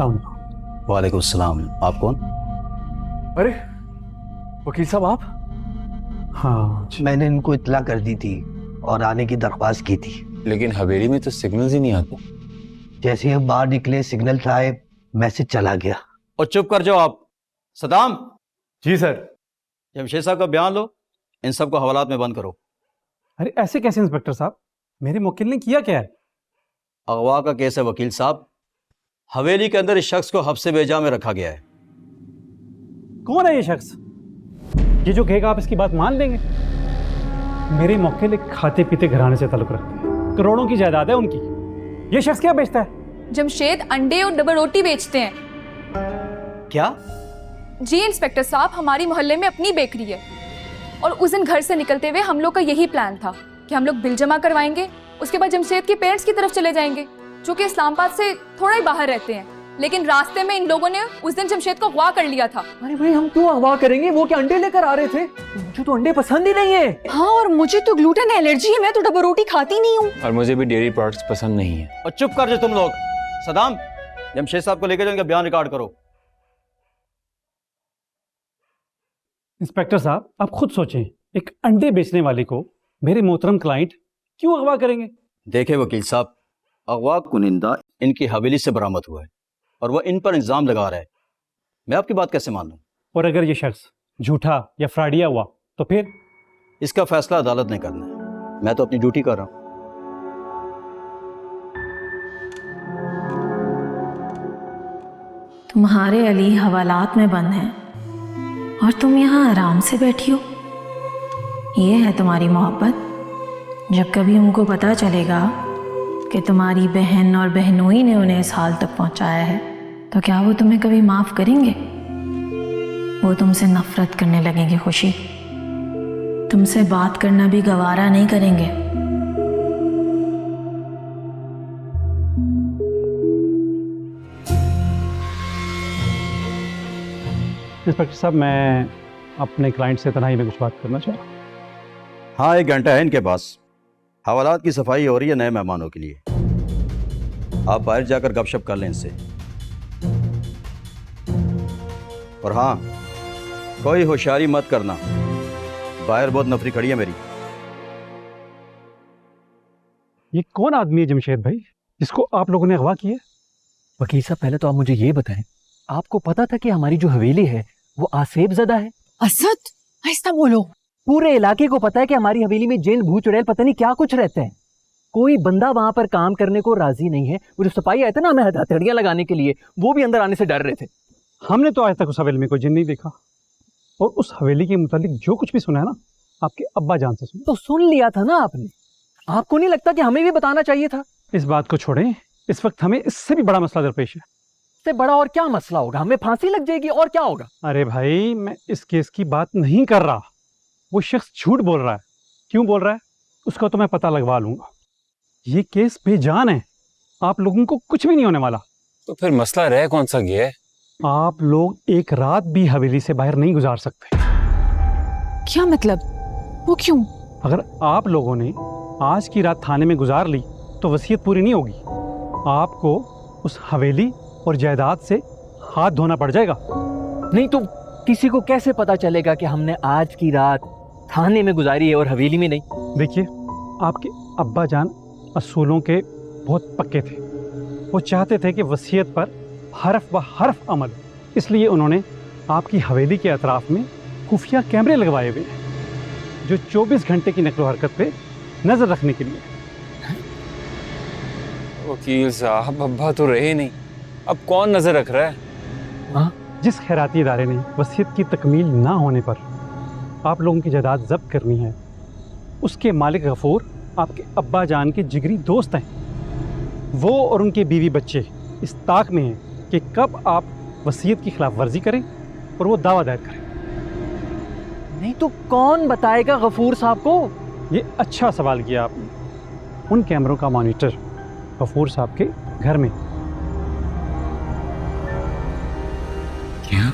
वालेकुम सलाम। आप कौन? अरे वकील साहब आप? हाँ, मैंने इनको इत्तला कर दी थी और आने की दरख्वास्त की थी। लेकिन हवेली में तो सिग्नल्स ही नहीं आते। जैसे ही हम बाहर निकले सिग्नल आए, मैसेज चला गया। और चुप कर जाओ आप। सदाम, जी सर। जमशेद साहब का बयान लो, इन सबको हवालात में बंद करो। अरे ऐसे कैसे इंस्पेक्टर साहब, मेरे मुवक्किल ने किया क्या है? अगवा का केस है वकील साहब। हवेली के अंदर इस शख्स को हब्से बेजा में रखा गया है। कौन है ये शख्स? ये जो कहेगा आप इसकी बात मान लेंगे? मेरे मुवक्किल एक खाते पीते घराने से ताल्लुक रखते हैं, करोड़ों की जायदाद है उनकी। ये शख्स क्या बेचता है? जमशेद अंडे और डबल रोटी बेचते हैं। क्या? जी इंस्पेक्टर साहब, हमारी मोहल्ले में अपनी बेकरी है और उस दिन घर से निकलते हुए हम लोग का यही प्लान था कि हम लोग बिल जमा करवाएंगे, उसके बाद जमशेद के पेरेंट्स की तरफ चले जाएंगे जो कि इस्लामाबाद से थोड़ा ही बाहर रहते हैं। लेकिन रास्ते में इन लोगों ने उस दिन जमशेद को अगवा कर लिया था। अरे भाई हम क्यों अगवा करेंगे? वो क्या अंडे लेकर आ रहे थे? मुझे तो अंडे पसंद ही नहीं है। हाँ, और मुझे तो ग्लूटेन एलर्जी है, मैं तो डबल रोटी खाती नहीं हूँ। और मुझे भी डेयरी प्रोडक्ट्स पसंद नहीं है। और चुप कर जाओ तुम लोग। सदाम, जमशेद साहब को लेकर जाओ, इनका बयान रिकॉर्ड करो। इंस्पेक्टर साहब आप खुद सोचें, एक अंडे बेचने वाले को मेरे मोहतरम क्लाइंट क्यों अगवा करेंगे? देखे वकील साहब, अगवा कुनिंदा इनकी हवेली से बरामद हुआ है और वह इन पर इल्जाम लगा रहा है। मैं आपकी बात कैसे मान लूं? और अगर ये शख्स झूठा या फ्रॉडिया हुआ तो फिर? इसका फैसला अदालत ने करना है। मैं तो अपनी ड्यूटी कर रहा हूं। तुम्हारे अली हवालात में बंद हैं और तुम यहाँ आराम से बैठी हो। ये है तुम्हारी मोहब्बत? जब कभी उनको पता चलेगा कि तुम्हारी बहन और बहनोई ने उन्हें इस हाल तक पहुँचाया है तो क्या वो तुम्हें कभी माफ़ करेंगे? वो तुमसे नफरत करने लगेंगे खुशी, तुमसे बात करना भी गवारा नहीं करेंगे। इंस्पेक्टर साहब मैं अपने क्लाइंट से तन्हाई में कुछ बात करना चाह रहा हूँ। हाँ, 1 घंटा है इनके पास। हवालात की सफाई हो रही है नए मेहमानों के लिए। आप बाहर जाकर गपशप कर लें इनसे। और हाँ, कोई होशियारी मत करना, बाहर बहुत नफरी खड़ी है मेरी। ये कौन आदमी है जमशेद भाई जिसको आप लोगों ने अगवा किया? वकील साहब पहले तो आप मुझे ये बताएं, आपको पता था कि हमारी जो हवेली है वो आसेब ज़दा है? असद, ऐसा बोलो। पूरे इलाके को पता है कि हमारी हवेली में जिन भूत चुड़ैल पता नहीं क्या कुछ रहते हैं। कोई बंदा वहां पर काम करने को राजी नहीं है। वो जो सिपाही आए थे ना हमें हथकड़ियां लगाने के लिए, वो भी अंदर आने से डर रहे थे। हमने तो आज तक उस हवेली में कोई जिन नहीं देखा, और उस हवेली के मुतालिक जो कुछ भी सुना है ना, आपके अब्बा जान से सुना। तो सुन लिया था ना आपने? आपको नहीं लगता कि हमें भी बताना चाहिए था? इस बात को छोड़ें, इस वक्त हमें इससे भी बड़ा मसला दरपेश है। इससे बड़ा और क्या मसला होगा? हमें फांसी लग जाएगी और क्या होगा? अरे भाई, मैं इस केस की बात नहीं कर रहा। वो शख्स झूठ बोल रहा है। क्यों बोल रहा है उसका तो मैं पता लगवा लूंगा। ये केस बेजान है, आप लोगों को कुछ भी नहीं होने वाला। तो फिर मसला रह कौन सा गया है? आप लोग एक रात भी हवेली से बाहर नहीं गुजार सकते। क्या मतलब? वो क्यों? अगर आप लोगों ने आज की रात थाने में गुजार ली तो वसीयत पूरी नहीं होगी। आपको उस हवेली और जायदाद से हाथ धोना पड़ जाएगा। नहीं तो किसी को कैसे पता चलेगा कि हमने आज की रात थाने में गुजारी है और हवेली में नहीं? देखिए, आपके अब्बा जान असूलों के बहुत पक्के थे। वो चाहते थे कि वसीयत पर हरफ व हरफ अमल, इसलिए उन्होंने आपकी हवेली के अतराफ में खुफिया कैमरे लगवाए हुए हैं जो 24 घंटे की नकलो हरकत पे नजर रखने के लिए। वकील साहब अब्बा तो रहे नहीं, अब कौन नजर रख रहा है? हाँ? जिस खैराती इदारे ने वसीयत की तकमील ना होने पर आप लोगों की जायदाद जब्त करनी है, उसके मालिक गफूर आपके अब्बा जान के जिगरी दोस्त हैं। वो और उनके बीवी बच्चे इस ताक में हैं कि कब आप वसीयत की खिलाफ वर्जी करें और वो दावा दायर करें। नहीं तो कौन बताएगा गफूर साहब को? ये अच्छा सवाल किया आपने। उन कैमरों का मॉनिटर गफूर साहब के घर में। क्या?